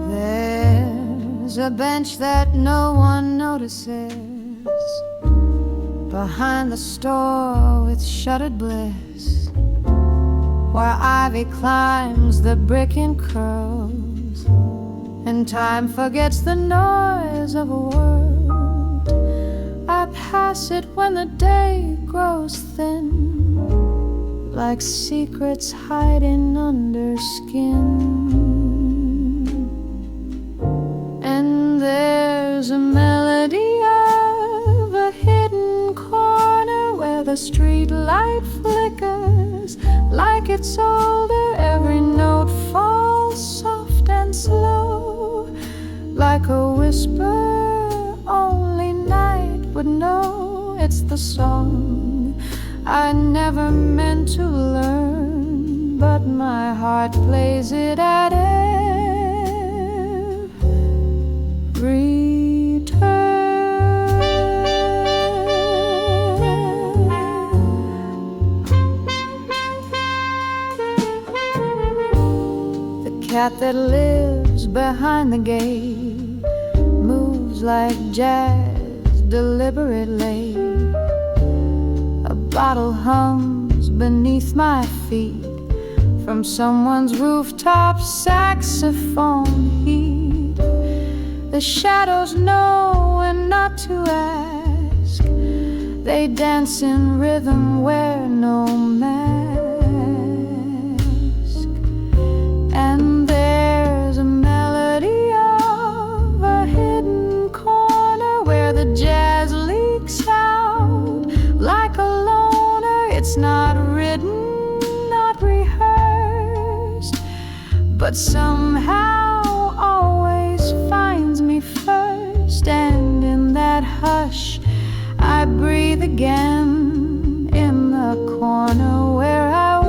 There's a bench that no one notices behind the store with shuttered bliss, where ivy climbs the brick and curls, and time forgets the noise of a world. I pass it when the day grows thin, like secrets hiding under skin. And there's a melody of a hidden corner where the streetlight flickers like it's older. Every note falls soft and slow, like a whisper only night would know. It's the song I never meant to learn, but my heart plays it at every turn. The cat that lives behind the gate moves like jazz deliberately. A bottle hums beneath my feet from someone's rooftop saxophone heat. The shadows know when not to ask. They dance in rhythm, wear no mask. And there's a melody of a hidden corner where the jazz leaks out like a loner. It's not written, not rehearsed, but somehow always finds me first. And in that hush I breathe again, in the corner where I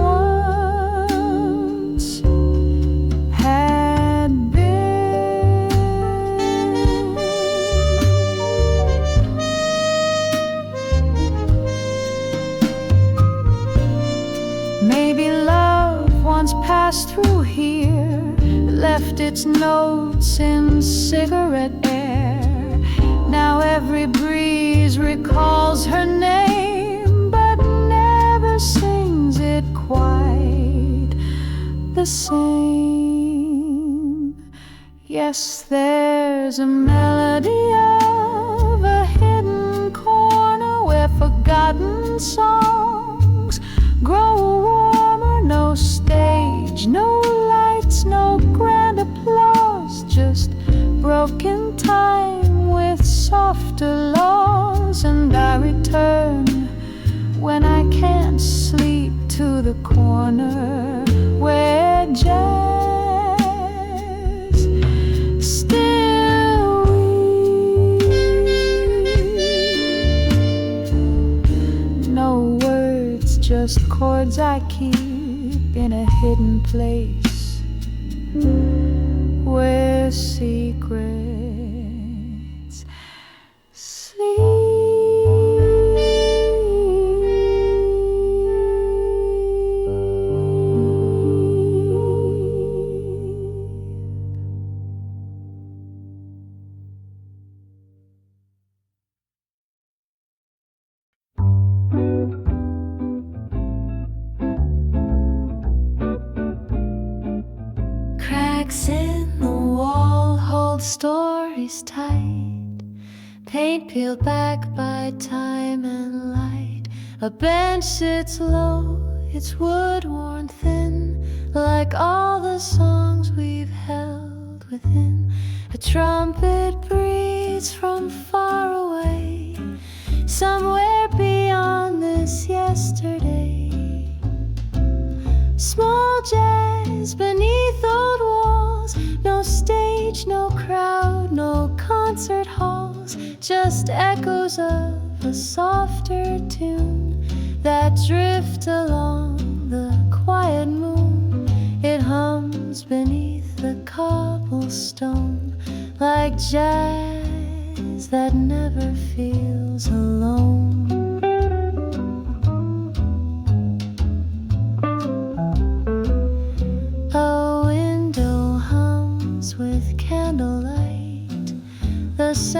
once had been. Maybe love once passed through here, left its notes in cigarette air. Now every breeze recalls her name, but never sings it quite the same. Yes, there's a melody of a hidden corner where forgotten songs grow warmer. No stage, no lights, no grand applause, just broken time with softer laws. And I return when I can't sleep to the corner where jazz still weaves. No words, just chords I keep in a hidden place where secrets sleep. Cracks in the wall hold stories tight, paint peeled back by time and light. A bench sits low, its wood worn thin, like all the songs we've held within. A trumpet breathes from far away, somewhere beyond this yesterday. Small jazz beneath old walls, no stage, no crowd, no concert halls, just echoes of a softer tune that drift along the quiet moon. It hums beneath the cobblestone like jazz that never feels alone.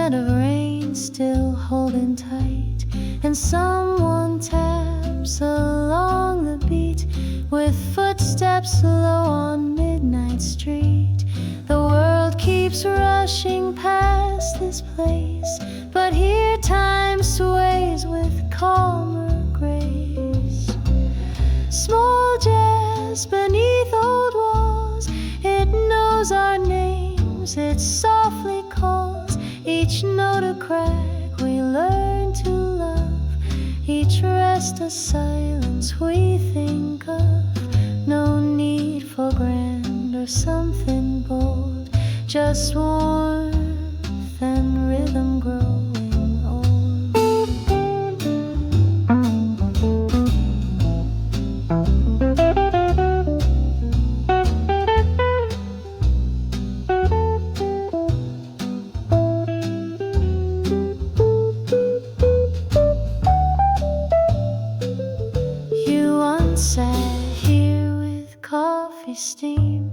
scent of rain still holding tight, and someone taps along the beat with footsteps low on midnight street. The world keeps rushing past this place, but here time sways with calmer grace. Small jazz beneath old walls, it knows our names, it softly calls. Each note a crack we learn to love, each rest a silence we think of. No need for grand or something bold, just warmth and rhythm growing old. You once sat here with coffee steam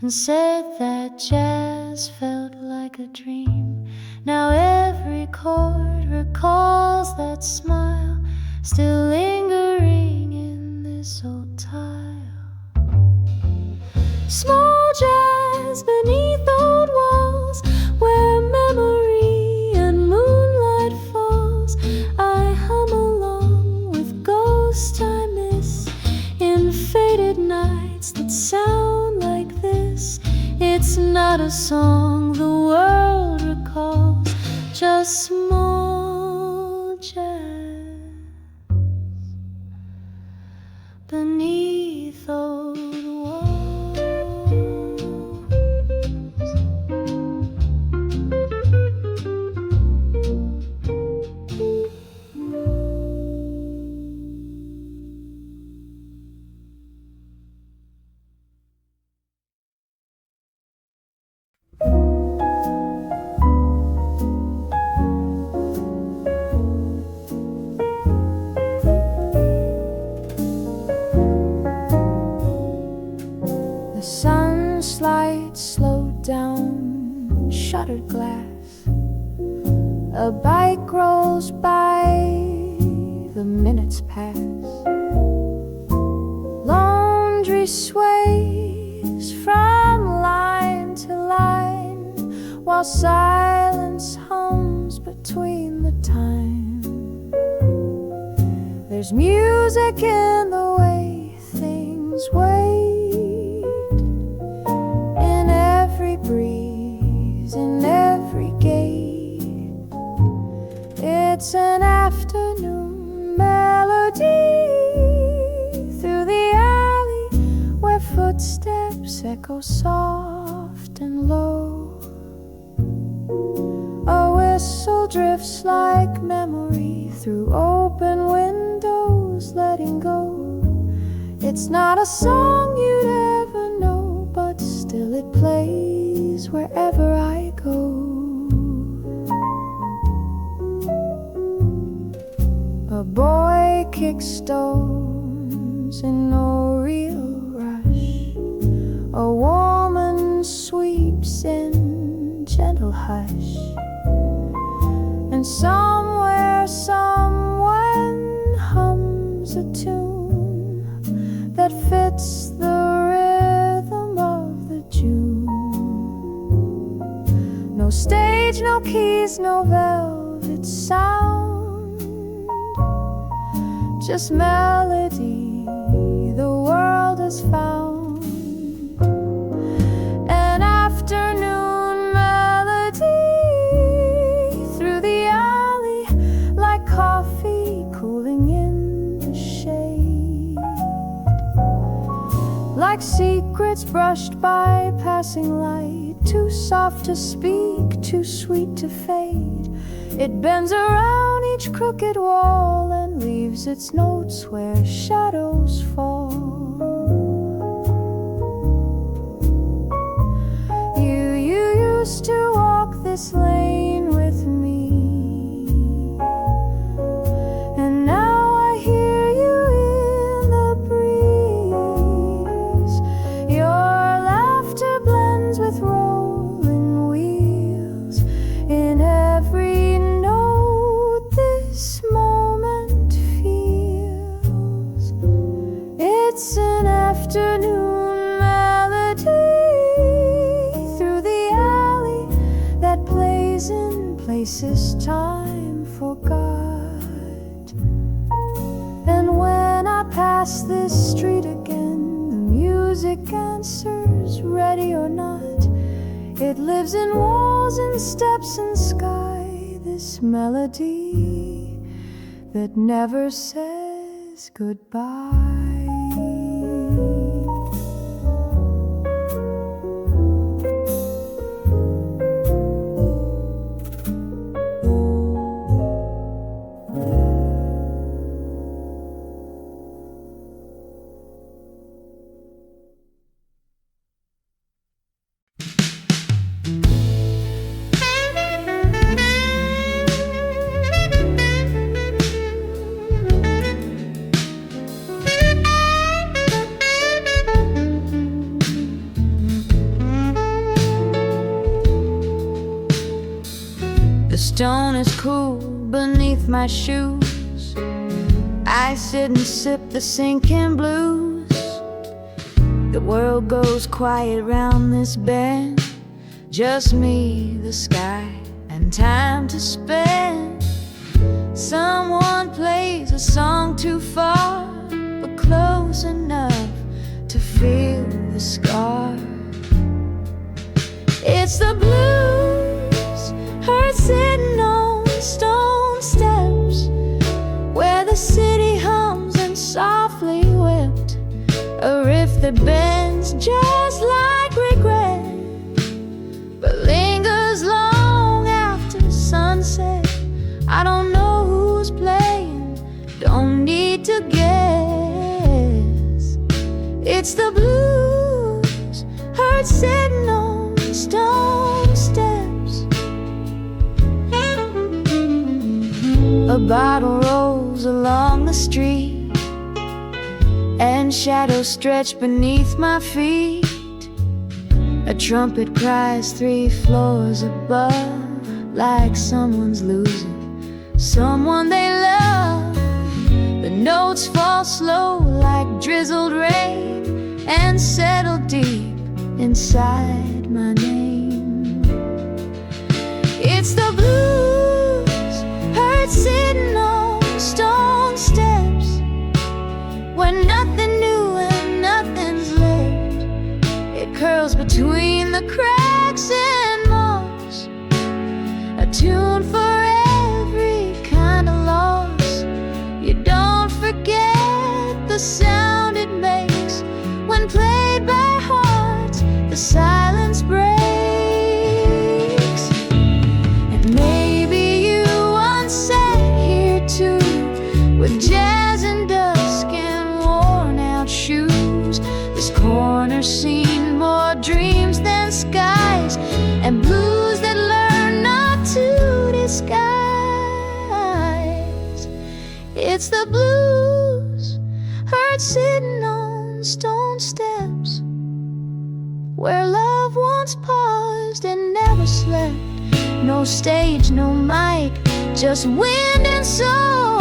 and said that jazz felt like a dream. Now every chord recalls that smile, still lingering in this old tile. Small jazz beneath old walls, where memory and moonlight falls. I hum along with ghosts I miss in faded nights that sound like this. It's not a song the world recalls, just small jazz beneath old walls. The sunlight slowed down, shuttered glass. A bike rolls by, the minutes pass. Laundry sways from line to line, while silence hums between the time. There's music in the way things wait, in every breeze, in every gate. It's an afternoon melody through the alley where footsteps echo soft and low. A whistle drifts like memory through open windows, letting go. It's not a song you'd ever know, but still it plays wherever I go. A boy kicks stones in no real rush. A woman sweeps in gentle hush. And somewhere someone hums a tune that fits the rhythm of the June. No stage, no keys, no velvet sound, just melody the world has found. An afternoon melody through the alley, like coffee cooling in the shade, like secrets brushed by passing light, too soft to speak, too sweet to fade. It bends around each crooked wall and leaves its notes where shadows fall. You used to walk this lane with me, and now I hear you in the breeze. Your laughter blends with rolling wheels in every afternoon melody through the alley that plays in places time forgot. And when I pass this street again, the music answers, ready or not. It lives in walls and steps and sky, this melody that never says goodbye. The stone is cool beneath my shoes. I sit and sip the sinking blues. The world goes quiet round this bend. Just me, the sky, and time to spend. Someone plays a song too far, but close enough to feel the scar. It's the blues, heard sitting on stone steps, where the city hums and softly whipped a riff that bends just like regret, but lingers long after sunset. I don't know who's playing, don't need to guess. It's the blues, heard sitting on stone steps. A bottle rolls along the street, and shadows stretch beneath my feet. A trumpet cries 3 floors above, like someone's losing someone they love. The notes fall slow like drizzled rain and settle deep inside my name. It's the blues, heard sitting on stone steps, when nothing new and nothing's left. It curls between the cracks and moss, a tune for every kind of loss. You don't forget the sound it makes when played by hearts. The silence breaks. And maybe you once sat here too, with jazz and dusk and worn out shoes. This corner's seen more dreams than skies, and blues that learn not to disguise. It's the blues, heard sitting on stone steps, where love once paused and never slept. No stage, no mic, just wind and soul,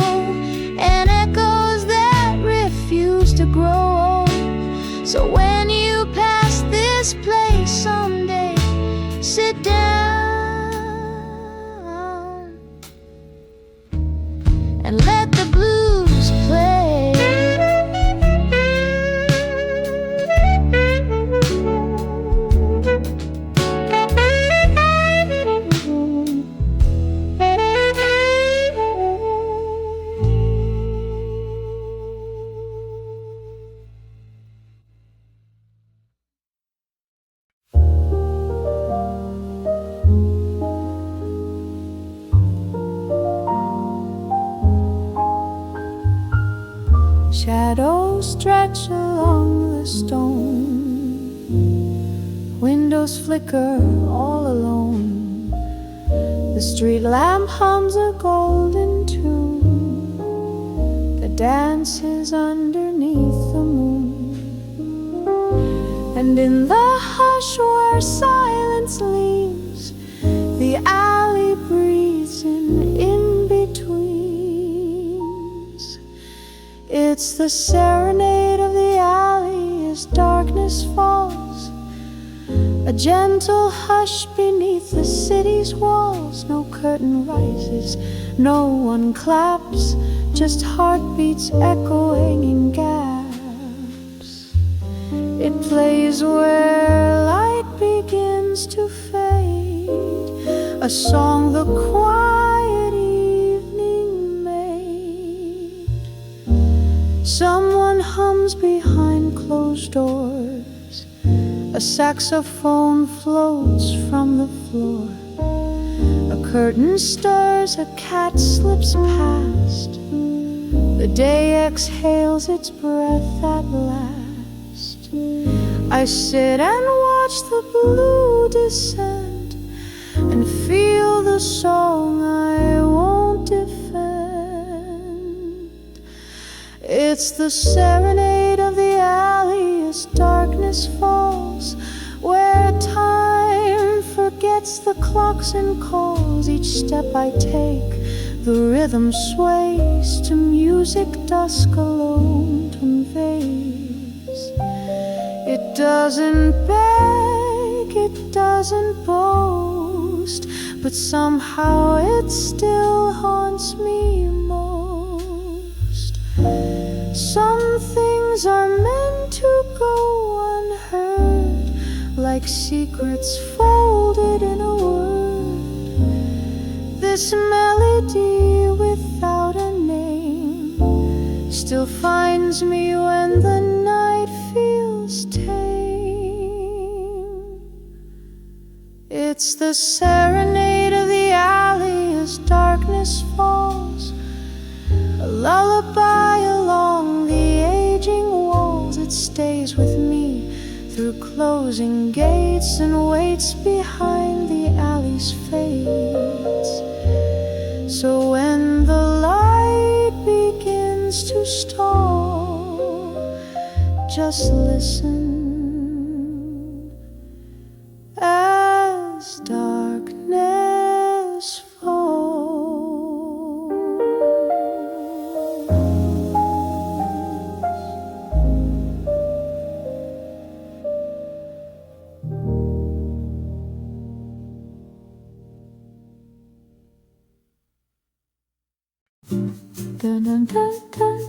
and echoes that refuse to grow old. So when you pass this place someday, sit down and let the blues play. Shadows stretch along the stone, windows flicker all alone. The street lamp hums a golden tune that dances underneath the moon. And in the hush where silence leaves, the alley breathes in in-betweens. It's the serenade of the alley as darkness falls. A gentle hush beneath the city's walls. No curtain rises, no one claps, just heartbeats echoing in gaps. It plays where light begins to fade, a song the quiet evening made. Someone hums behind closed doors, a saxophone floats from the floor. A curtain stirs, a cat slips past. The day exhales its breath at last. I sit and watch the blue descend and feel the song I won't defend. It's the serenade of the alley as darkness falls, where time forgets the clocks and calls. Each step I take, the rhythm sways to music dusk alone conveys. It doesn't beg, it doesn't boast, but somehow it still haunts me most. Some things are meant to go unheard, like secrets folded in a word. This melody without a name still finds me when the night feels tame. It's the serenade of the alley as darkness falls, a lullaby along the aging walls. It stays with me through closing gates and waits behind the alley's fades. So when the light begins to stall, just listen as darkness falls. Dun dun dun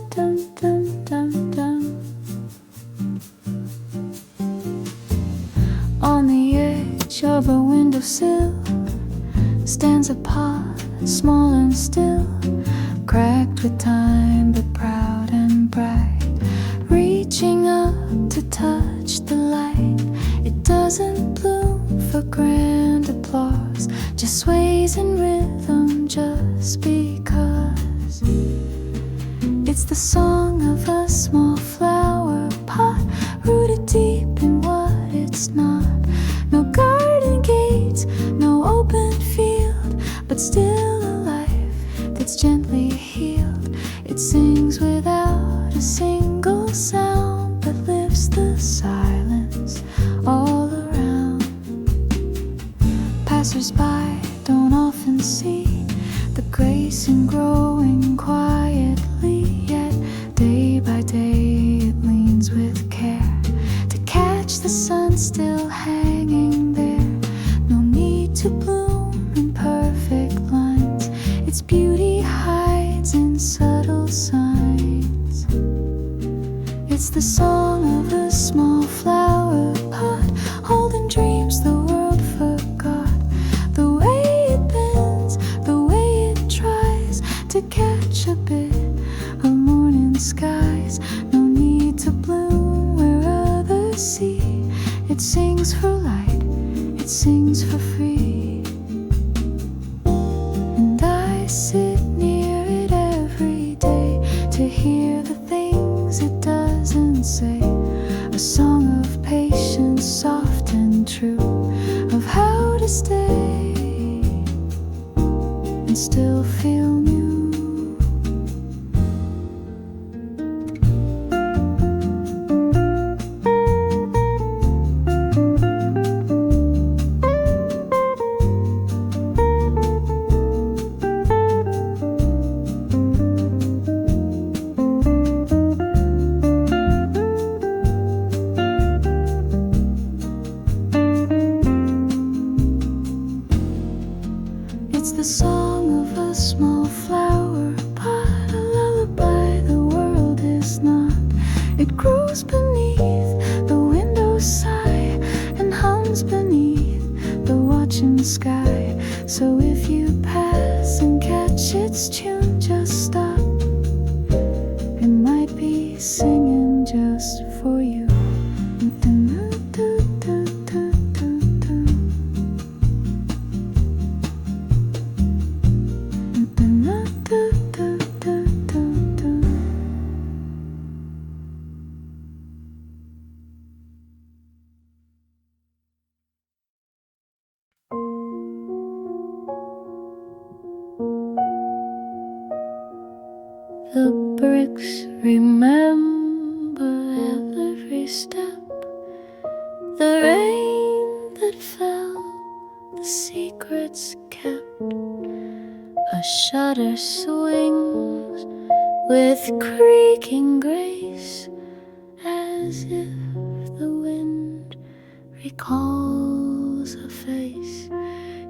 dun dun dun dun. On the edge of a windowsill stands a pot, small and still, cracked with time but proud and bright, reaching up to touch the light. It doesn't bloom for grand applause, just sways in rhythm just because. It's the song of a small flower pot, rooted deep in what it's not. No garden gates, no open field, but still a life that's gently healed. It sings without a single sound, but lifts the silence all around. Passers-by don't often see the grace in growing quietly, yet day by day it leans with care to catch the sun still hanging there. No need to bloom in perfect lines, its beauty hides in subtle signs. It's the song of a small flower pot, holding dreams the world forgot. The way it bends, the way it tries to catch a bit of morning skies. No need to bloom where others see. It sings for light, it sings for free. And I sit near it every day to hear the things it doesn't say. A song of patience, soft and true, of how to stay and still feel new. shines beneath the watching sky. So if you pass and catch its tune, just stop. It might be singing just for you. The bricks remember every step, the rain that fell, the secrets kept. A shutter swings with creaking grace, as if the wind recalls a face.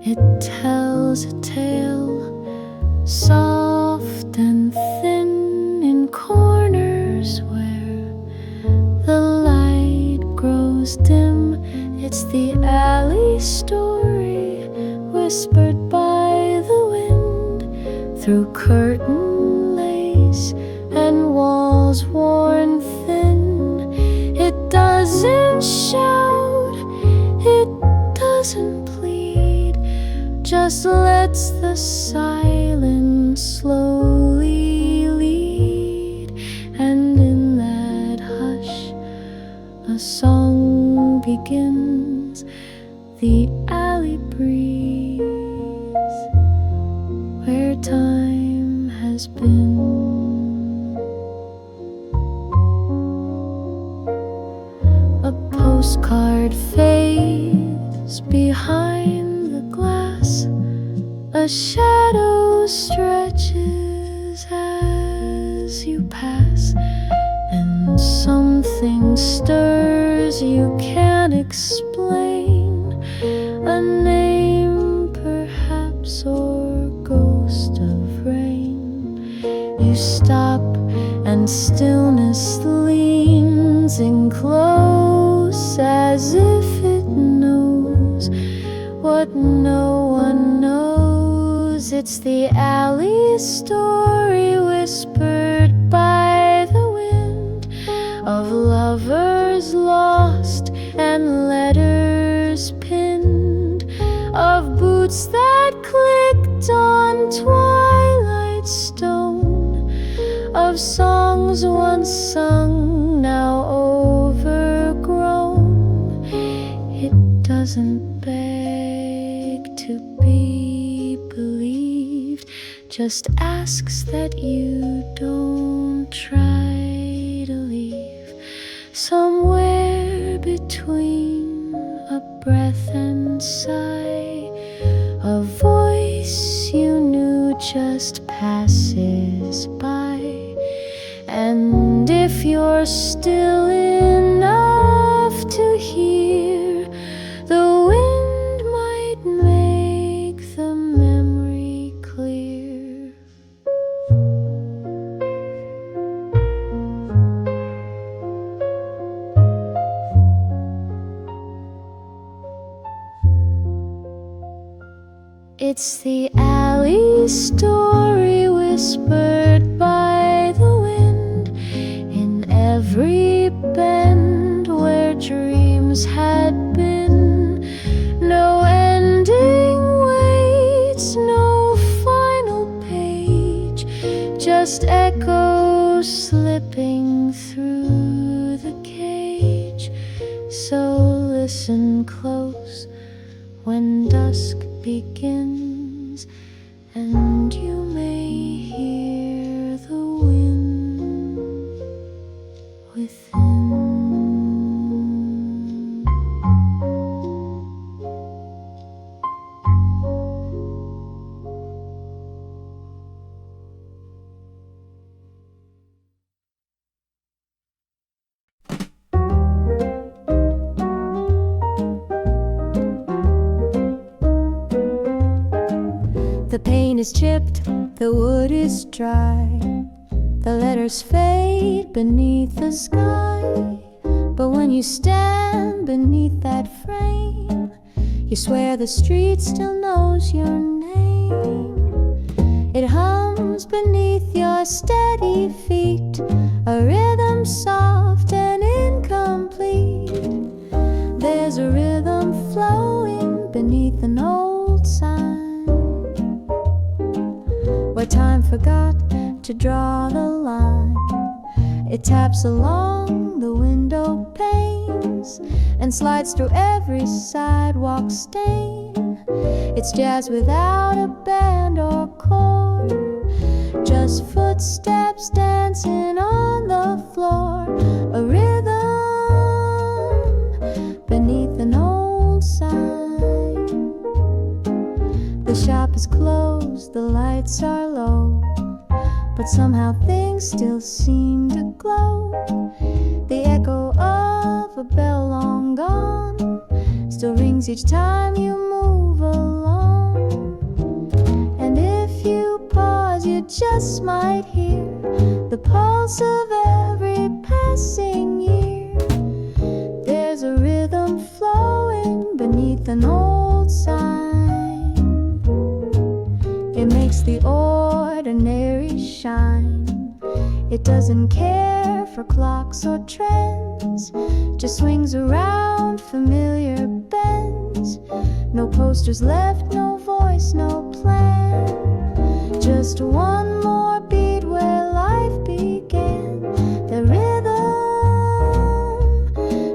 It tells a tale, soft and thin, in corners where the light grows dim. It's the alley story whispered by the wind through curtain lace and walls worn thin. It doesn't shout, it doesn't plead, just lets the silence slowly lead. And in that hush a song begins, the alley breeze where time has been. A postcard fades behind the glass, a shadow stretches as you pass, and something stirs you can't explain, a name perhaps, or ghost of rain. You stop and stillness leans in close, as if it knows what no one knows. It's the alley story whispered by the wind, of lovers lost and letters pinned, of boots that clicked on twilight stone, of songs once sung now overgrown. It doesn't beg to be believed, just asks that you don't try to leave. Somewhere between a breath and sigh, a voice you knew just passes by. And if you're still enough to hear, the wind might make the memory clear. It's the alley story whispered by the wind, in every bend where dreams had been. No ending waits, no final page, just echoes slipping through the cage. So listen close when dusk begins, and you may hear the wind within. The paint is chipped, the wood is dry, the letters fade beneath the sky. But when you stand beneath that frame, you swear the street still knows your name. It hums beneath your steady feet, a rhythm soft and incomplete. There's a rhythm flowing beneath an old sign, where time forgot to draw the line. It taps along the window panes and slides through every sidewalk stain. It's jazz without a band or chord, just footsteps dancing on the floor. A rhythm beneath an old sign. The shop is closed, the lights are low, but somehow things still seem to glow. The echo of a bell long gone still rings each time you move along. And if you pause, you just might hear the pulse of every passing year. There's a rhythm flowing beneath an old sign. It makes the ordinary shine. It doesn't care for clocks or trends, just swings around familiar bends. No posters left, no voice, no plan, just one more beat where life began. The rhythm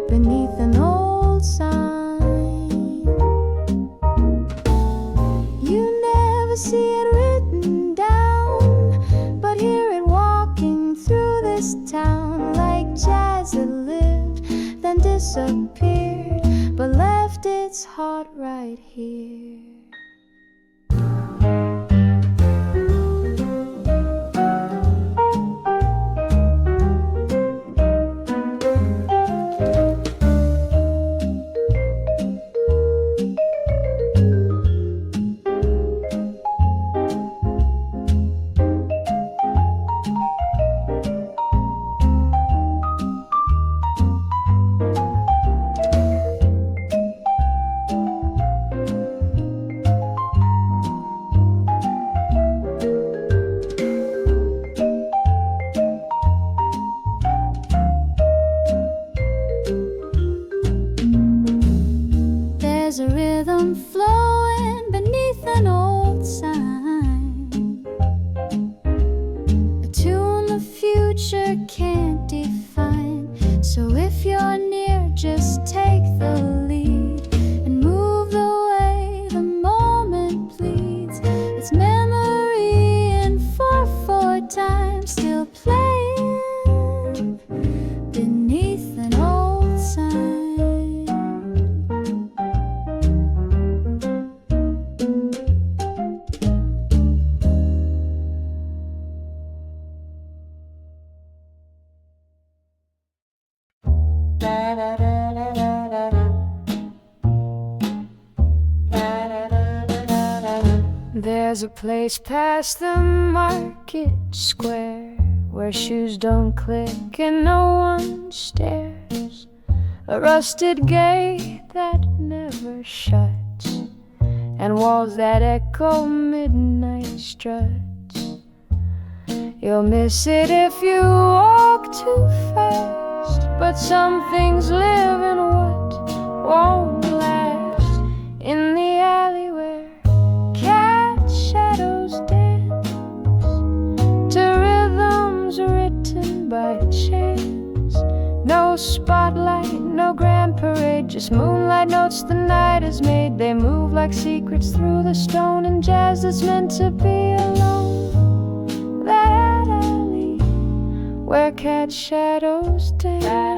beneath an old sign. You never see it written down, but hear it walking through this town, like jazz that lived, then disappeared, but left its heart right here. There's a rhythm flowing beneath an old sign, a tune the future can't define. So if you're near, just take the lead and move the way the moment pleads. It's memory in 4/4 time, still playing beneath an old sign. There's a place past the market square where shoes don't click and no one stares. A rusted gate that never shuts, and walls that echo midnight struts. You'll miss it if you walk too fast, but some things live in what won't last. In the alley where cat shadows dance to rhythms written by chance. No spotlight, no grand parade, just moonlight notes the night has made. They move like secrets through the stone, and jazz that's meant to be alone. That alley where cat shadows dance.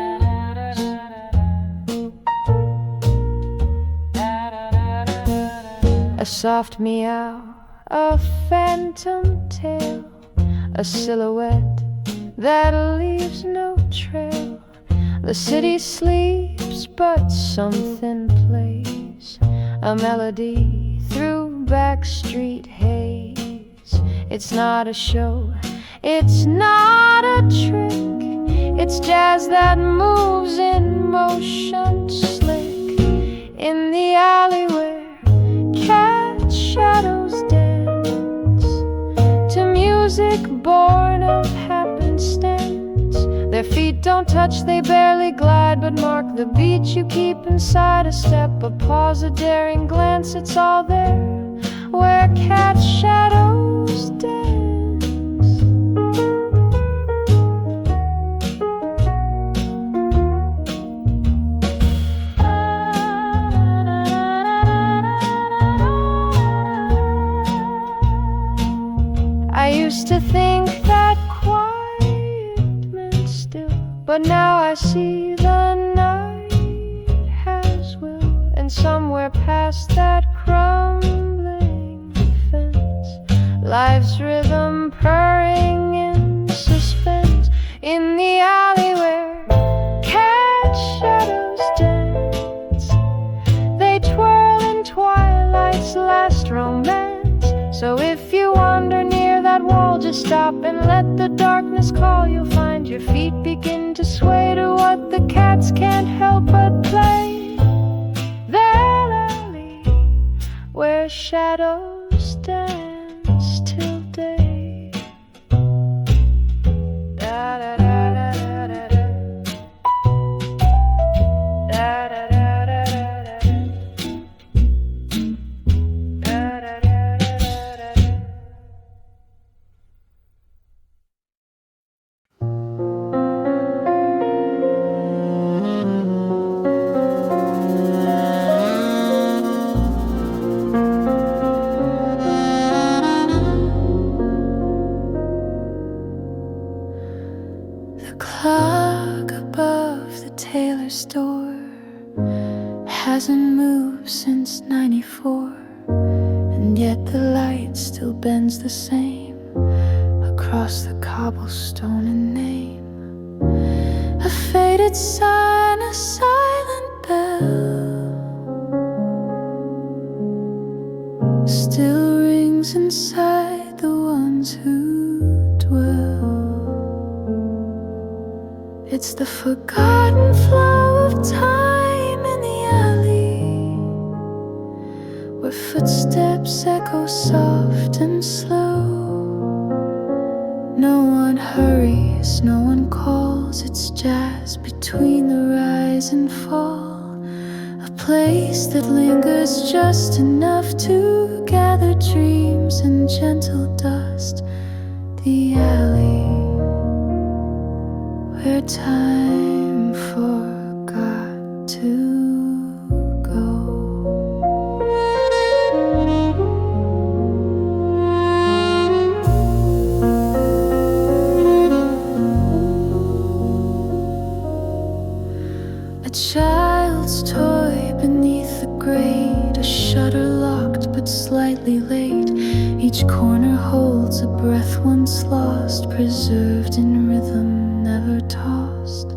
A soft meow, a phantom tale, a silhouette that leaves no trail. The city sleeps, but something plays a melody through backstreet haze. It's not a show, it's not a trick, It's jazz that moves in motion, slick in the alley where cat shadows dance to music born of happenstance. Their feet don't touch, they barely glide, but mark the beat you keep inside. A step, a pause, a daring glance, it's all there where cat shadows dance. I used to think that quiet meant still, but now I see the night has will. And somewhere past that crumbling fence, life's rhythm purring in suspense. In the alley where cat shadows dance, they twirl in twilight's last romance. So if you wander near that wall, just stop and let the darkness call. You'll find your feet begin to sway to what the cats can't help but play. That alley where shadows dance till day. Da da da da da da da. Da da da da da da. Da da da da da da. The clock above the tailor store hasn't moved since '94, and yet the light still bends the same across the cobblestone and name. A faded sign, a silent bell still rings inside the ones who dwell. It's the forgotten flow of time in the alley, where footsteps echo soft and slow. No one hurries, no one calls. It's jazz between the rise and fall, a place that lingers just enough to gather dreams and gentle dust. The alley where time forgot to go. A child's toy beneath the grate, a shutter locked but slightly late. Each corner holds a breath once lost, preserved in rhythm, never tossed.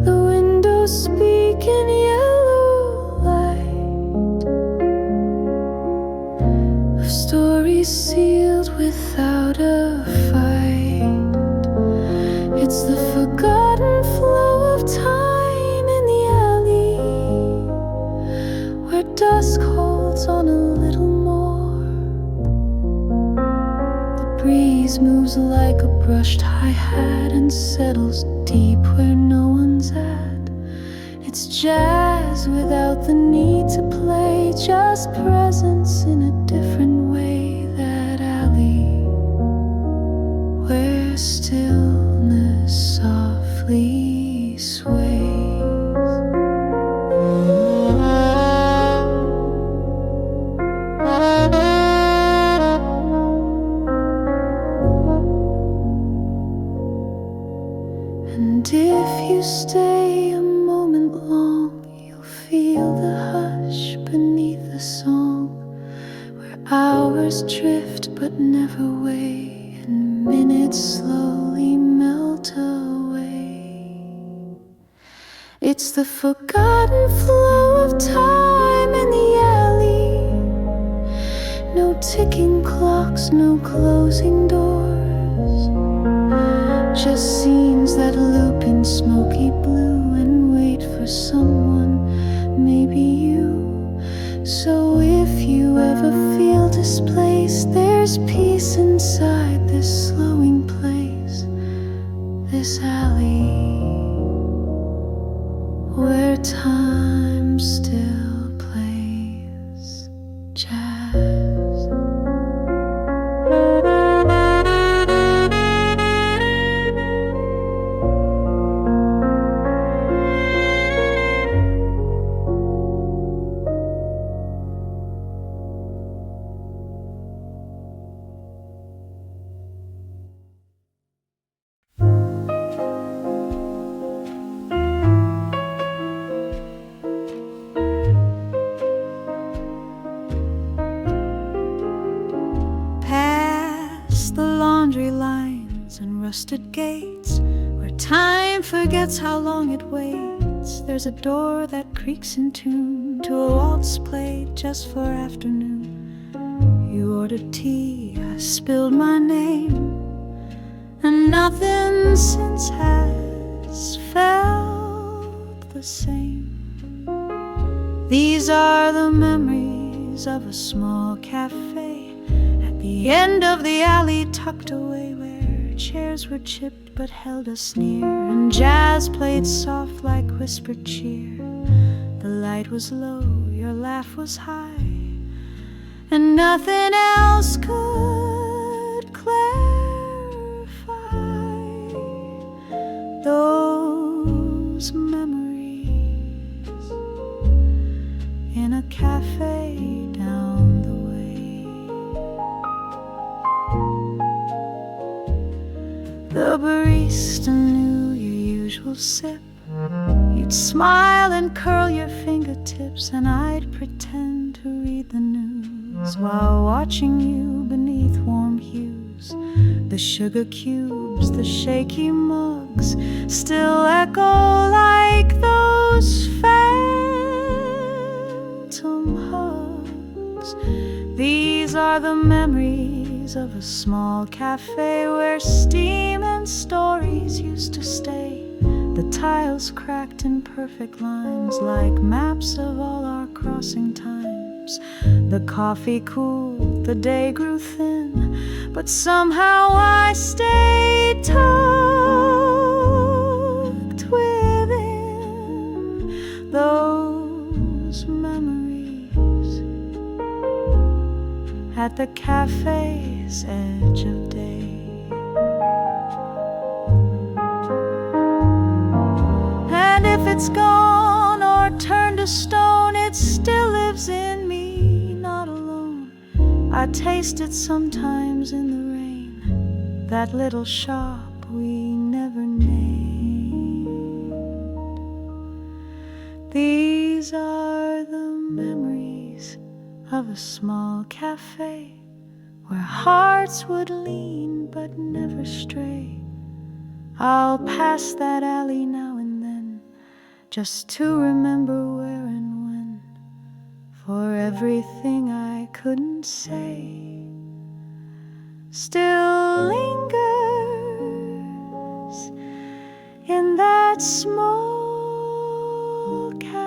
The windows speak in yellow light of stories sealed without a fight. It's the forgotten flow of time in the alley, where dusk holds on a little more. The breeze moves like a brushed hi-hat and settles deep where no one's at. It's jazz without the need to play, just presence in a different way. That alley where stillness softly sways. And if you stay a moment long, you'll feel the hush beneath the song, where hours drift but never weigh, and minutes slowly melt away. It's the forgotten flow of time in the alley. No ticking clocks, no closing doors, just scenes that loop in smoky blue and wait for someone, maybe you. So if you ever feel displaced, there's peace inside this slowing place, this alley where time still plays jazz. Rusted gates where time forgets how long it waits. There's a door that creaks in tune to a waltz played just for afternoon. You ordered tea, I spilled my name, and nothing since has felt the same. These are the memories of a small cafe at the end of the alley, tucked away where chairs were chipped but held us near, and jazz played soft like whispered cheer. The light was low, your laugh was high, and nothing else could clarify those memories in a cafe down the way. The barista knew your usual sip. You'd smile and curl your fingertips, and I'd pretend to read the news while watching you beneath warm hues. The sugar cubes, the shaky mugs still echo like those phantom hugs. These are the memories of a small cafe where steam and stories used to stay. The tiles cracked in perfect lines like maps of all our crossing times. The coffee cooled, the day grew thin, but somehow I stayed tucked within those memories at the cafe's edge of day. And if it's gone or turned to stone, it still lives in me, not alone. I taste it sometimes in the rain, that little shop we never named. These are the memories of a small cafe where hearts would lean but never stray. I'll pass that alley now and then, just to remember where and when, for everything I couldn't say still lingers in that small cafe.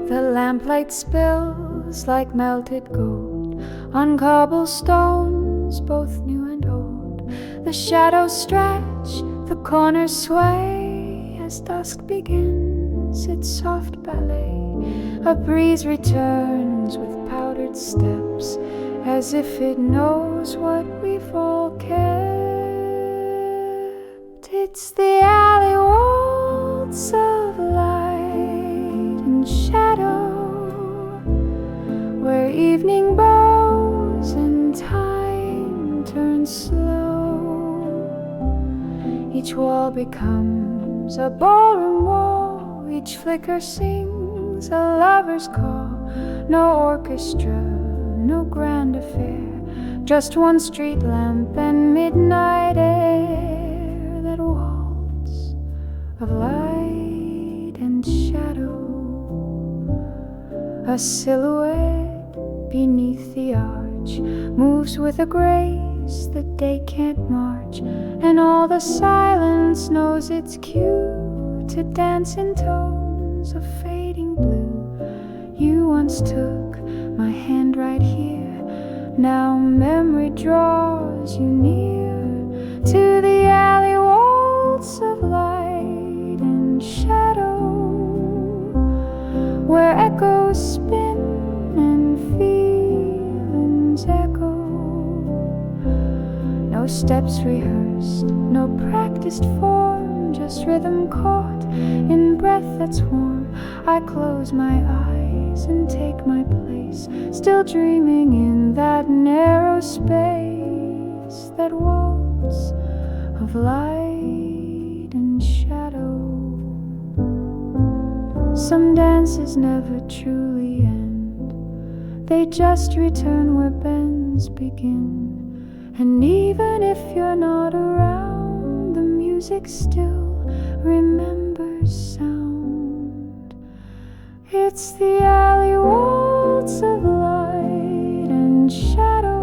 The lamplight spills like melted gold on cobblestones, both new and old. The shadows stretch, the corners sway as dusk begins its soft ballet. A breeze returns with powdered steps, as if it knows what we've all kept. It's the alley waltz of light and shadow, and slow. Each wall becomes a ballroom wall. Each flicker sings a lover's call. No orchestra, no grand affair, just one street lamp and midnight air that waltz of light and shadow. A silhouette beneath the arch moves with a grace that day can't march, and all the silence knows its cue to dance in tones of fading blue. You once took my hand right here, now memory draws you near to the alley waltz of light and shadow, where echoes spin and feelings echo. No steps rehearsed, no practiced form, just rhythm caught in breath that's warm. I close my eyes and take my place, still dreaming in that narrow space, that waltz of light and shadow. Some dances never truly end, they just return where bends begin. And even if you're not around, the music still remembers sound. It's the alley waltz of light and shadow,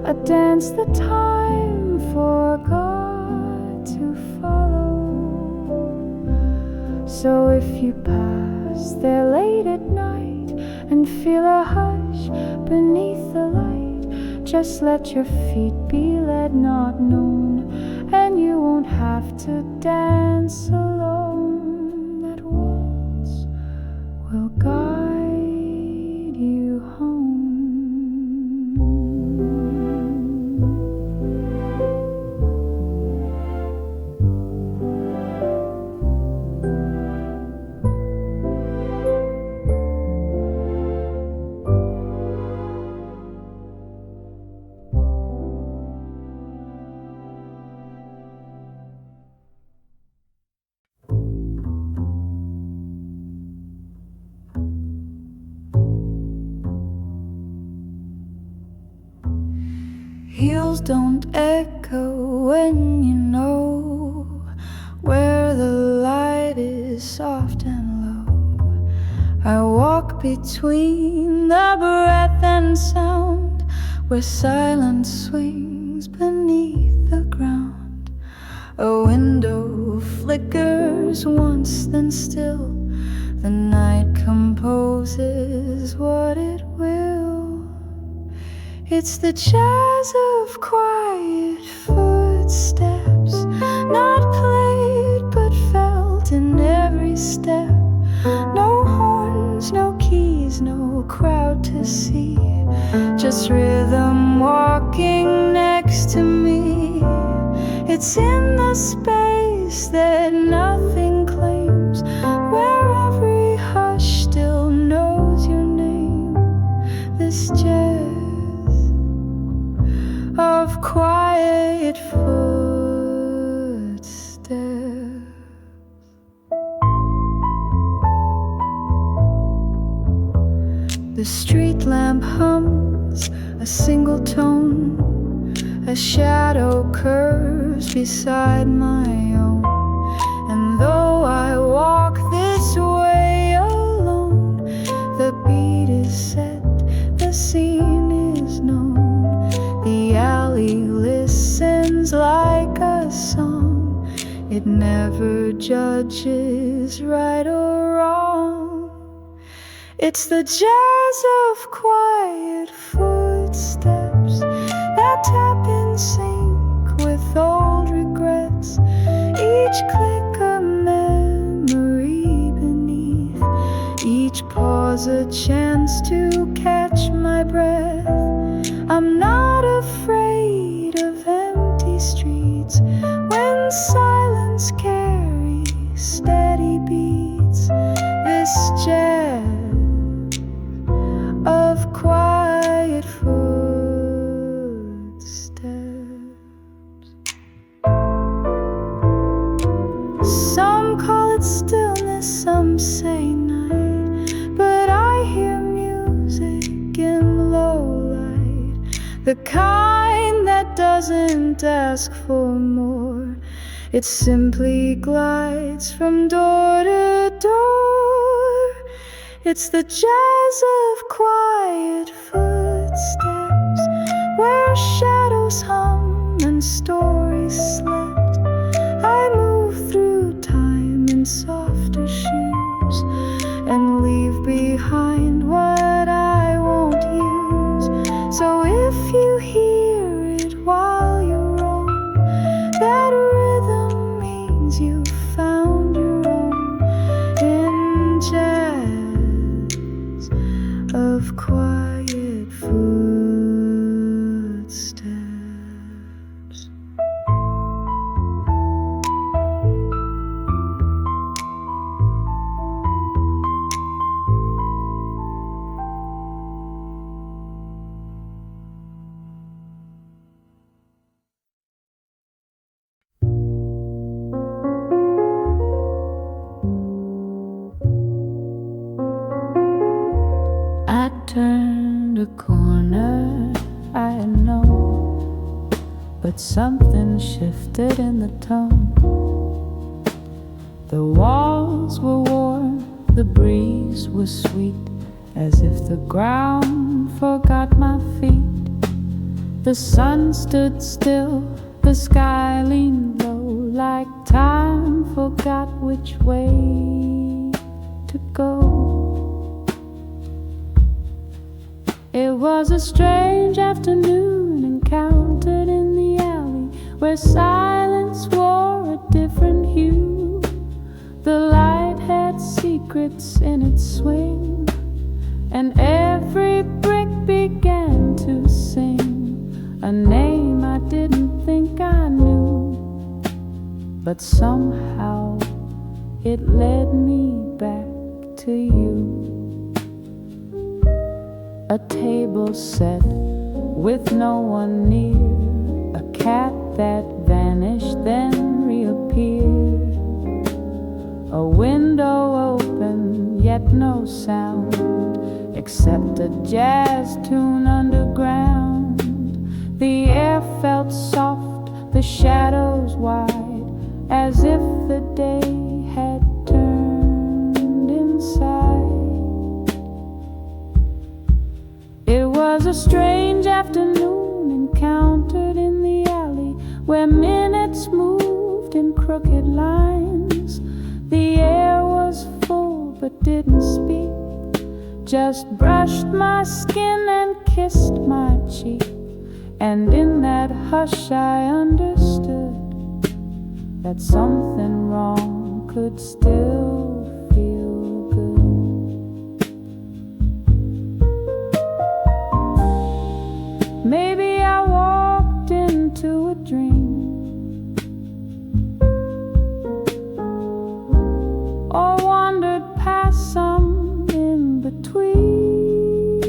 a dance the time forgot to follow. So if you pass there late at night and feel a hush beneath the light, just let your feet be led, not known, and you won't have to dance alone. That waltz will guide you home. Heels don't echo when you know where the light is soft and low. I walk between the breath and sound, where silence swings beneath the ground. A window flickers once, then still the night composes what it will. It's the jazz of quiet footsteps, not played but felt in every step. No horns, no keys, no crowd to see, just rhythm walking next to me. It's in the space that nothing claims, where every hush still knows your name. This jazz of quiet footsteps. The street lamp hums a single tone, a shadow curves beside my own. And though I walk this way alone, the beat is set, the scene is known. The alley listens like a song, it never judges right or wrong. It's the jazz of quiet footsteps that tap in sync with old regrets. Each click a memory beneath, each pause a chance to catch my breath. I'm not afraid of empty streets when silence carries steady beats. This jazz of quiet the kind that doesn't ask for more. It simply glides from door to door. It's the jazz of quiet footsteps, where shadows hum and stories slept. I move through time in softer shoes and leave behind what I won't use. So if you hear it while you roam, that rhythm means you found your own in jazz of quiet footsteps. I turned a corner, I know, but something shifted in the tone. The walls were warm, the breeze was sweet, as if the ground forgot my feet. The sun stood still, the sky leaned low, like time forgot which way to go. It was a strange afternoon encountered in the alley, where silence wore a different hue. The light had secrets in its swing, and every brick began to sing a name I didn't think I knew. But somehow it led me back to you. A table set with no one near, a cat that vanished then reappeared, a window open yet no sound except a jazz tune underground. The air felt soft, the shadows wide, as if the day had turned inside. It was a strange afternoon encountered in the alley, where minutes moved in crooked lines. The air was full but didn't speak, just brushed my skin and kissed my cheek. And in that hush I understood that something wrong could still feel good. Maybe I walked into a dream, or wandered past some in between.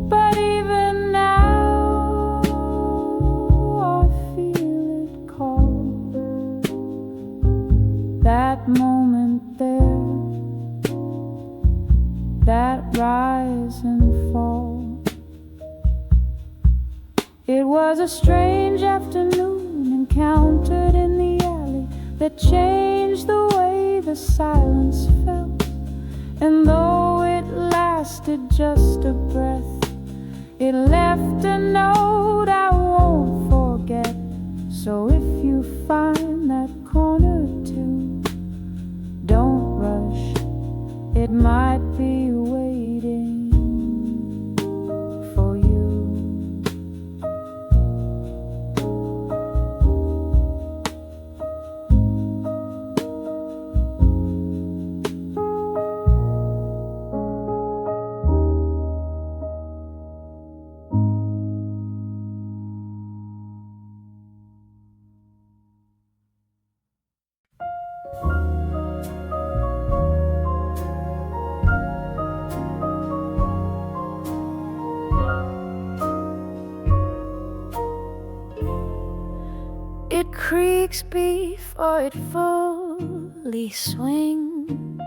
But even now I feel it call, that moment there, that rise and fall. It was a strange afternoon encountered in the alley that changed the way the silence felt. And though it lasted just a breath, it left a note I won't forget. So if you find that corner too, don't rush, it might be waiting for you. It creaks before it fully swings,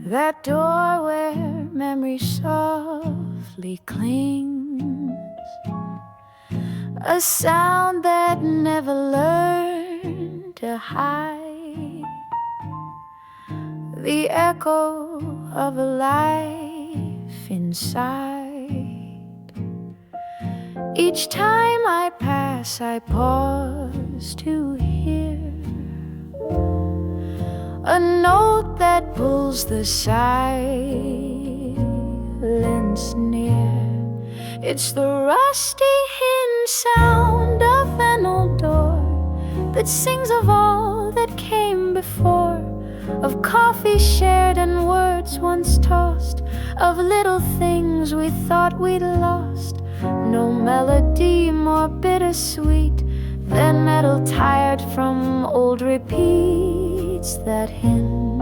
that door where memory softly softly clings, a sound that never learned to hide, the echo of a life inside. Each time I pass, I pause to hear a note that pulls the silence near. It's the rusty hinge sound of an old door that sings of all that came before, of coffee shared and words once tossed, of little things we thought we'd lost. No melody more bittersweet than metal tired from old repeats that hinge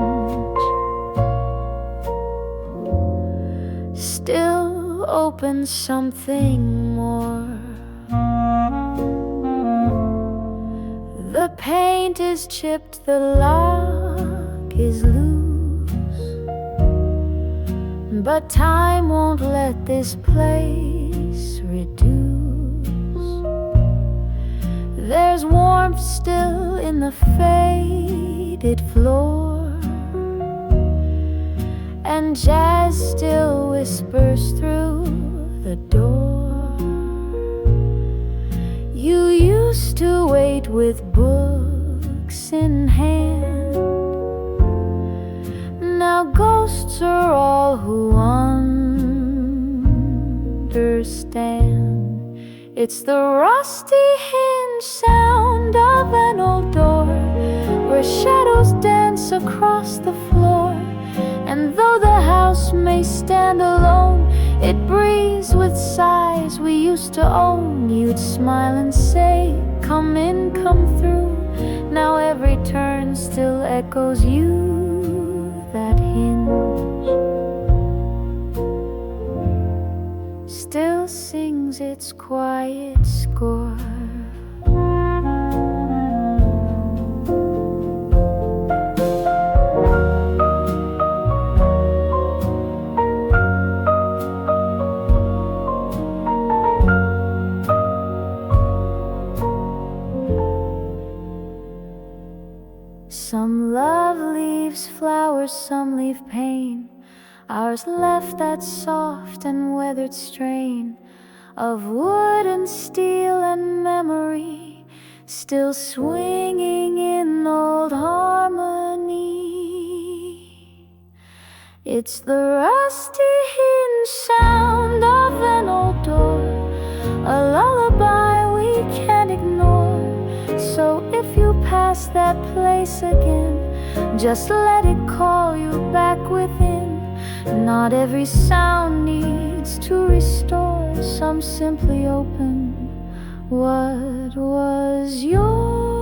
still open something more. The paint is chipped, the lock is loose, but time won't let this place reduce. There's warmth still in the faded floor, and jazz still whispers through the door. You used to wait with books in hand. Now ghosts are all who understand. It's the rusty hinge sound of an old door where shadows dance across the floor. And though the house may stand alone, it breathes with sighs we used to own. You'd smile and say, come in, come through. Now every turn still echoes you, that hinge still sings its quiet score. Some love leaves flowers, some leave pain. Ours left that soft and weathered strain of wood and steel and memory, still swinging in old harmony. It's the rusty hinge sound of an old door, a lullaby we can't ignore. So if you pass that place again, just let it call you back within. Not every sound needs to restore. Some simply open what was yours.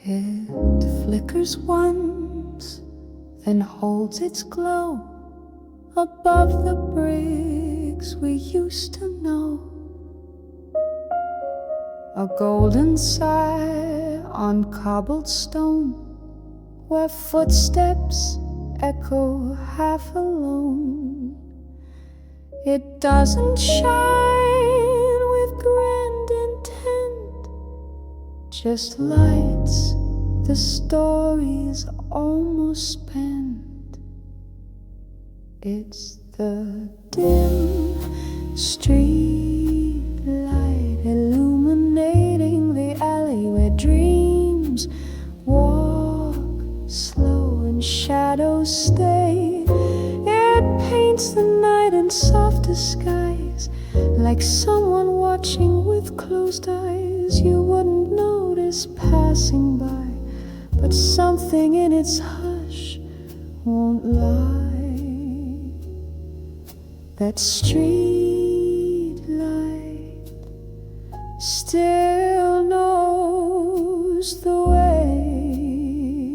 It flickers once, then holds its glow above the bricks we used to know. A golden sigh on cobbled stone, where footsteps echo half alone. It doesn't shine with grand intent, just lights the story's almost spent. It's the dim street light illuminating the alley where dreams walk slow and shadows stay. It paints the night in softer skies, like someone watching with closed eyes. You wouldn't notice passing by, but something in its hush won't lie. That street light still knows the way.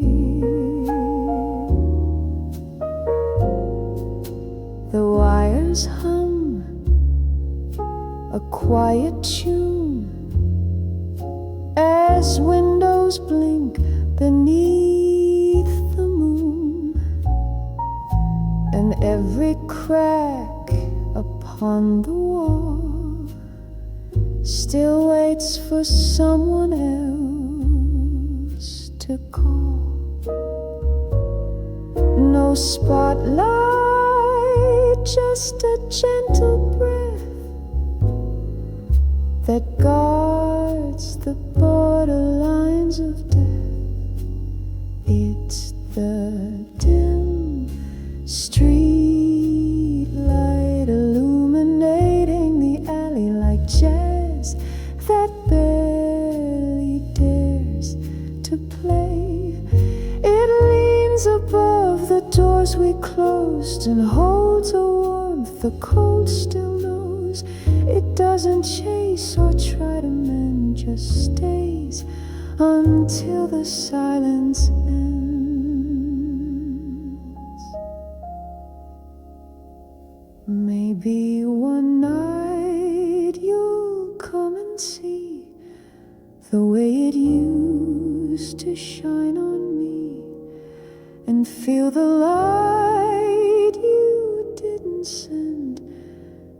quiet tune as windows blink beneath the moon, and every crack upon the wall still waits for someone else to call. No spotlight, just a gentle breath that guards the borderlines of death. It's the dim street light illuminating the alley like jazz that barely dares to play. It leans above the doors we closed and holds a warmth the cold still knows. It doesn't chase or try to mend, just stays until the silence ends. Maybe one night you'll come and see the way it used to shine on me, and feel the light you didn't send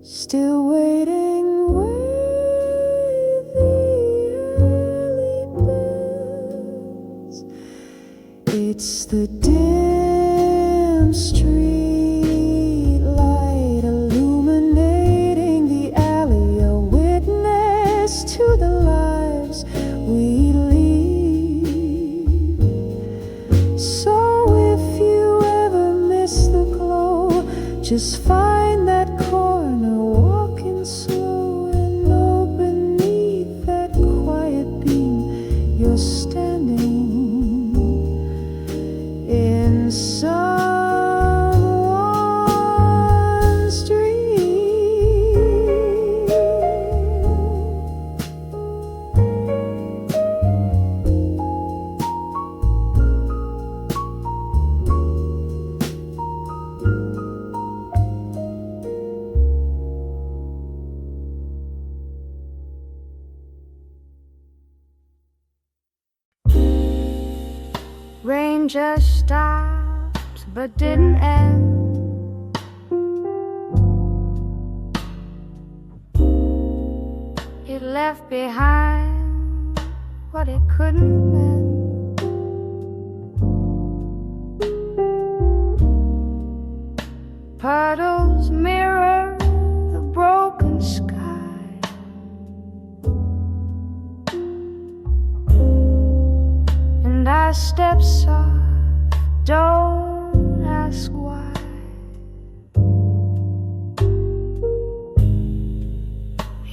still waiting where the alley bends. It's the dim street light illuminating the alley, a witness to the lives we lead. So if you ever miss the glow, just find that corner, walking slow, and know beneath that quiet beam you're standing in someone's dream. Rain just stopped but didn't end. It left behind what it couldn't mend. Puddles mirror the broken sky. And I step soft, don't ask why.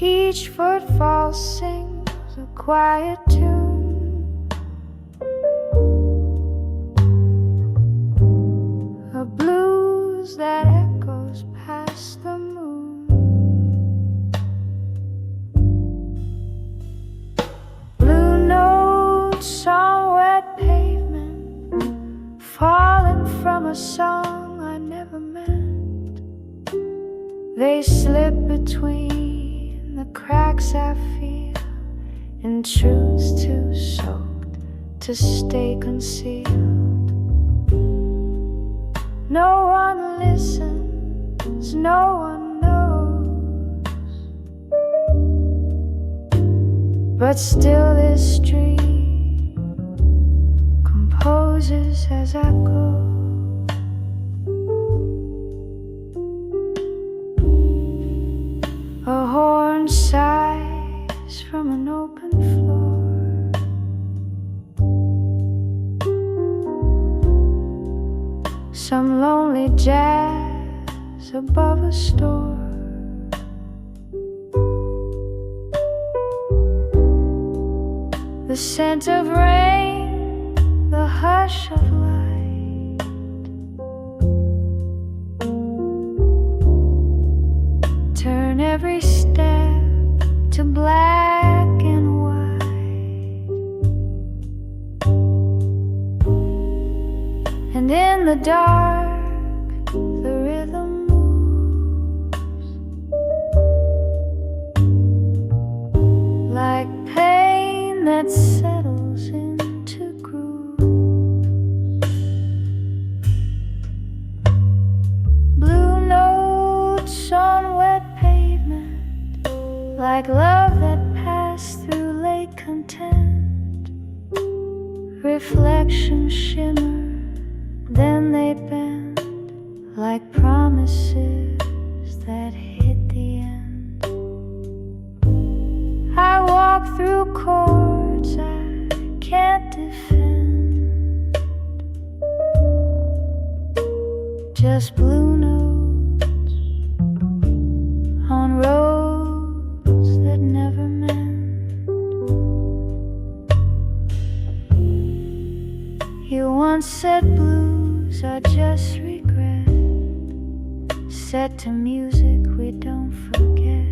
Each footfall sings a quiet tune, a blues that echoes past the moon. Blue notes on wet pavement, falling from a song I never meant. They slip between the cracks I feel, in truths too soaked to stay concealed. No one listens, no one knows, but still this street composes as I go. A horn sighs from an open floor. Some lonely jazz above a store. The scent of rain, the hush of light. Turn every step to black and white. And in the dark, the rhythm moves. like love that passed through late content. Reflections shimmer, then they bend like promises that hit the end. I walk through chords I can't defend, just blue notes on roads that never mend. You once said blues are just regret, set to music we don't forget.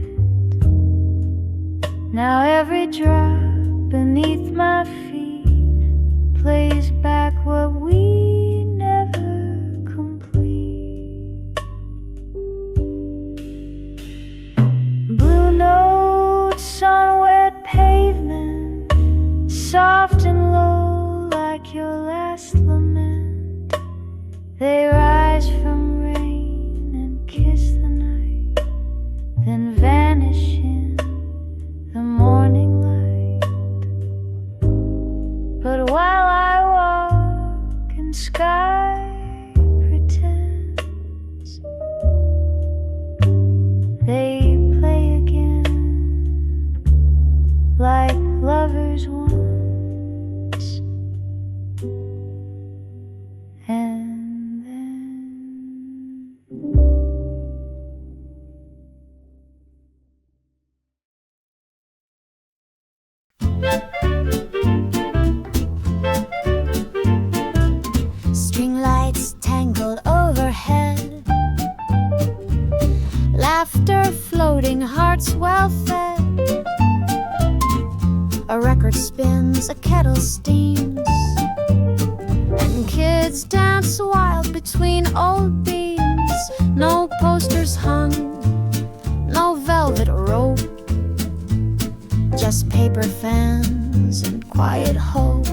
Now every drop beneath my feet plays back what we never complete. Blue notes on wet pavement, soft and low like your last lament. They rise from rain and kiss the night, then vanish in the morning light. But while I walk and sky pretends, they play again like lovers once and then. String lights tangled overhead, laughter floating, hearts well fed. A record spins, a kettle steams, and kids dance wild between old beams. No posters hung, no velvet rope, just paper fans and quiet hope.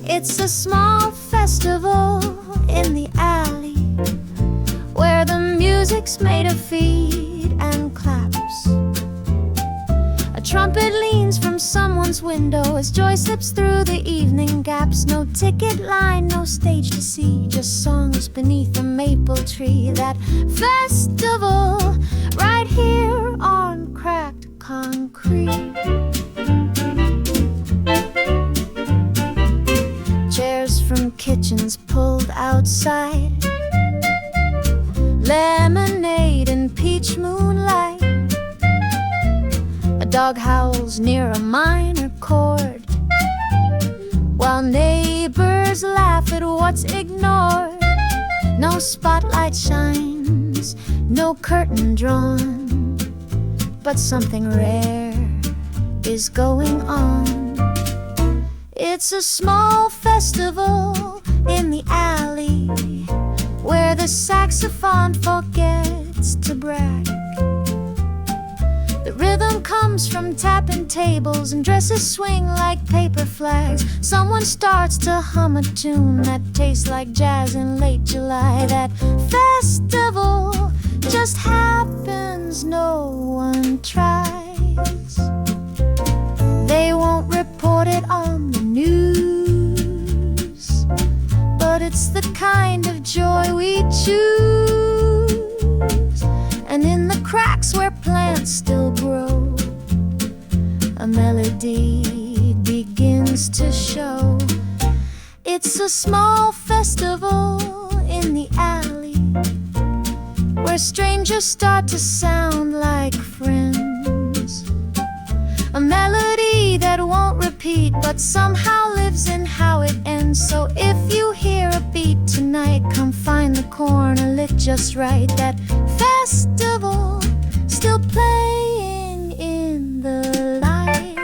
It's a small festival in the alley where the music's made of feet and claps. A trumpet leans from someone's window as joy slips through the evening gaps. No ticket line, no stage to see, just songs beneath a maple tree. That festival right here on cracked concrete. Chairs from kitchens pulled outside, lemonade and peach moonlight. A dog howls near a minor chord, while neighbors laugh at what's ignored. No spotlight shines, no curtain drawn, but something rare is going on. It's a small festival in the alley where the saxophone forgets to brag. The rhythm comes from tapping tables and dresses swing like paper flags. Someone starts to hum a tune that tastes like jazz in late July. That festival just happens, no one tries. They won't report it on the news, but it's the kind of joy we choose. And in the cracks where plants still grow, a melody begins to show. It's a small festival in the alley where strangers start to sound like friends. A melody that won't repeat but somehow lives in how it ends. So if you hear a beat tonight, come find the corner lit just right. That festival still playing in the light.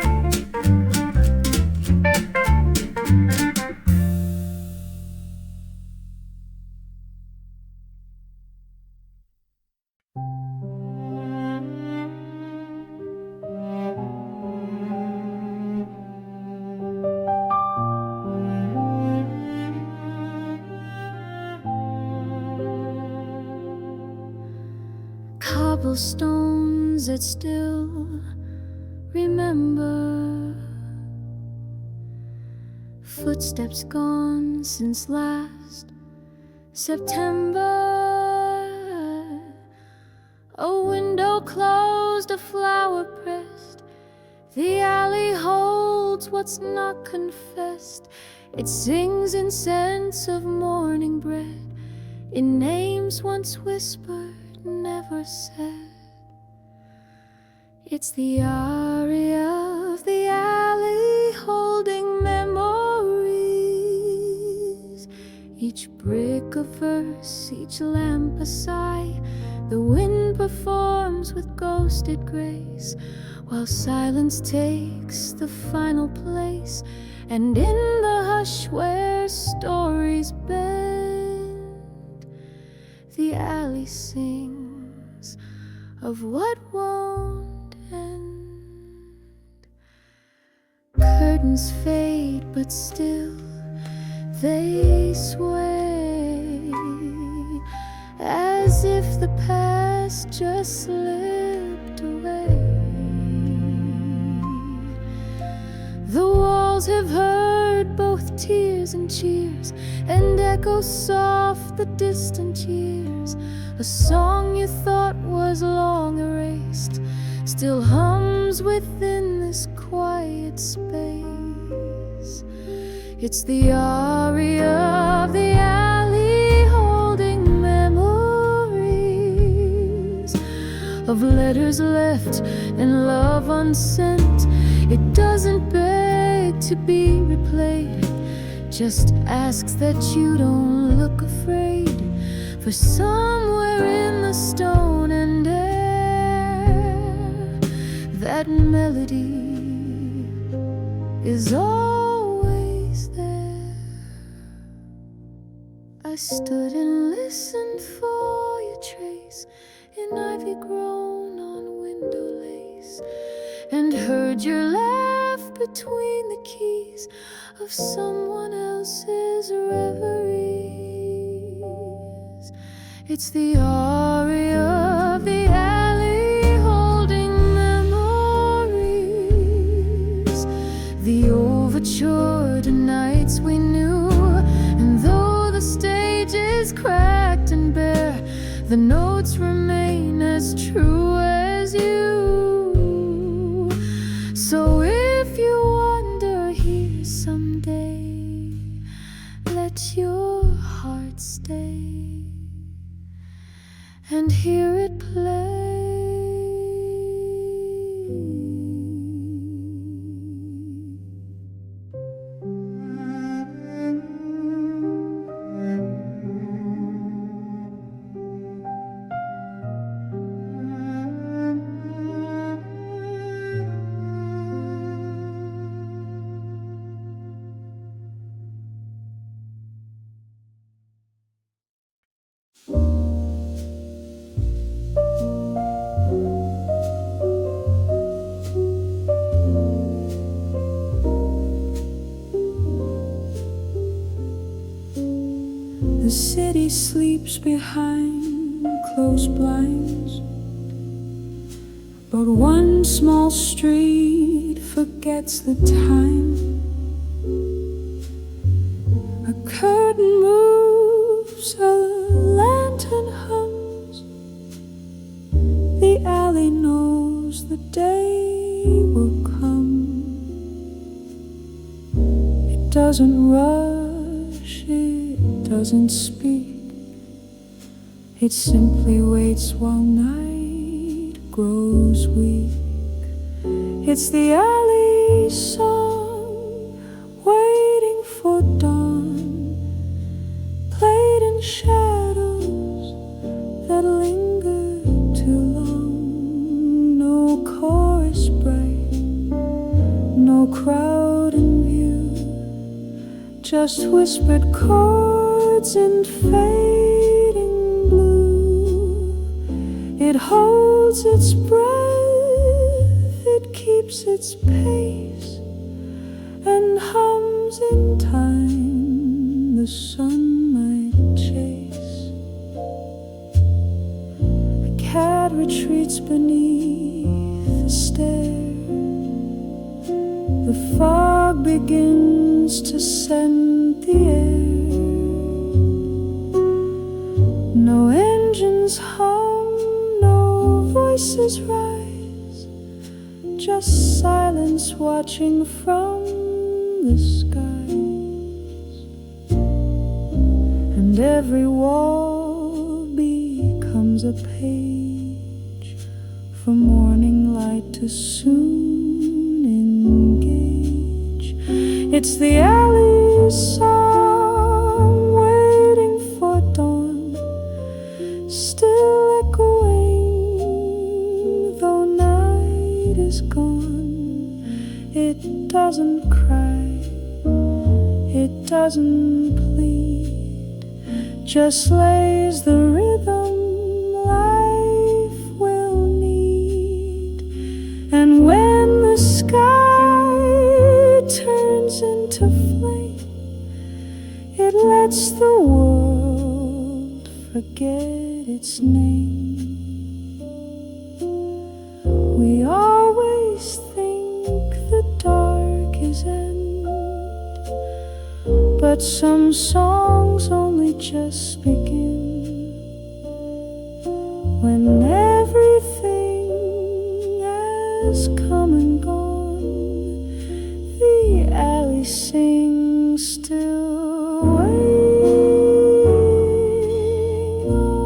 Cobblestone ones that still remember. Footsteps gone since last September. A window closed, a flower pressed. The alley holds what's not confessed. It sings in scents of morning bread, in names once whispered, never said. It's the aria of the alley holding memories. Each brick a verse, each lamp a sigh. The wind performs with ghosted grace, while silence takes the final place. And in the hush where stories bend, the alley sings of what won't end. Curtains fade, but still they sway, as if the past just slipped away. The walls have heard both tears and cheers, and echo soft the distant years. A song you thought was long erased still hums within this quiet space. It's the aria of the alley holding memories of letters left and love unsent. It doesn't beg to be replayed, just asks that you don't look afraid. For somewhere in the stone and air, that melody is always there. I stood and listened for your trace in ivy grown on window lace, and heard your laugh between the keys of someone else's reveries. It's the aria of the alley holding memories, the overture to nights we knew. And though the stage is cracked and bare, the notes remain as true as you. So if you wander here someday, let your heart stay and hear it play. The city sleeps behind closed blinds, but one small street forgets the time. A curtain moves, a lantern hums. The alley knows the day will come. It doesn't rush, it doesn't speak. It simply waits while night grows weak. It's the alley song, waiting for dawn, played in shadows that linger too long. No chorus bright, no crowd in view, just whispered chords and fading blue. It holds its breath, it keeps its pace, and hums in time the sun might chase. A cat retreats beneath begins to scent the air. No engines hum, no voices rise, just silence watching from the skies. And every wall becomes a page for morning light to soon engage. It's the alley song waiting for dawn, still echoing though night is gone. It doesn't cry, it doesn't plead, just lays the rhythm life will need. And when the sky turns into flame, it lets the world forget its name. We always think the dark is end, but some songs only just begin. When everything has come and gone, the alley sings still waiting on.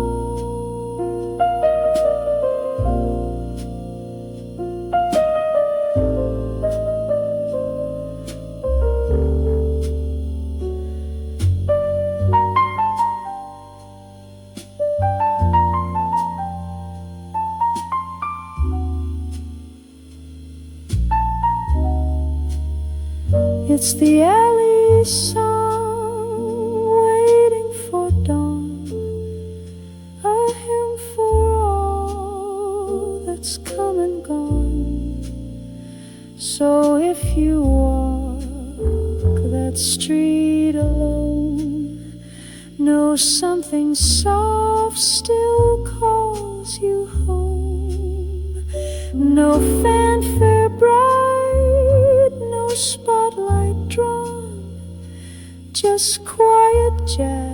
It's the alley song waiting for dawn, a hymn for all that's come and gone. So if you walk that street alone, know something soft still calls you home. No fanfare bright, no spotlight drawn, just quiet jazz